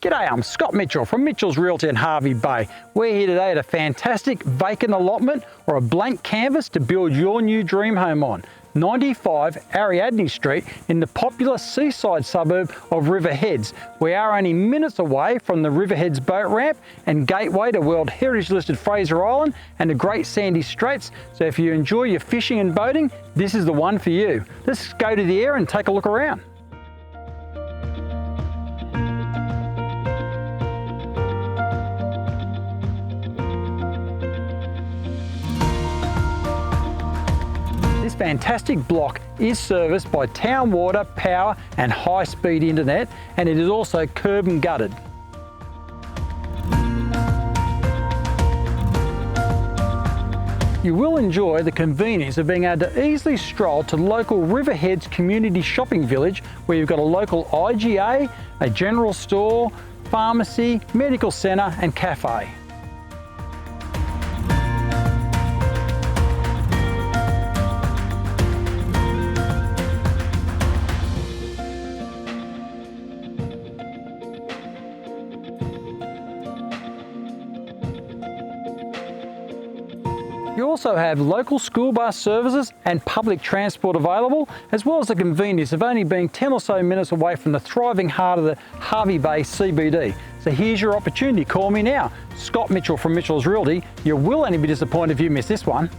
G'day, I'm Scott Mitchell from Mitchell's Realty in Hervey Bay. We're here today at a fantastic vacant allotment or a blank canvas to build your new dream home on. 95 Ariadne Street in the popular seaside suburb of River Heads. We are only minutes away from the River Heads boat ramp and gateway to World Heritage listed Fraser Island and the Great Sandy Straits. So if you enjoy your fishing and boating, this is the one for you. Let's go to the air and take a look around. This fantastic block is serviced by town water, power and high-speed internet, and it is also curb and gutted. You will enjoy the convenience of being able to easily stroll to local River Heads community shopping village where you've got a local IGA, a general store, pharmacy, medical centre and cafe. You also have local school bus services and public transport available, as well as the convenience of only being 10 or so minutes away from the thriving heart of the Hervey Bay CBD. So here's your opportunity. Call me now. Scott Mitchell from Mitchell's Realty. You will only be disappointed if you miss this one.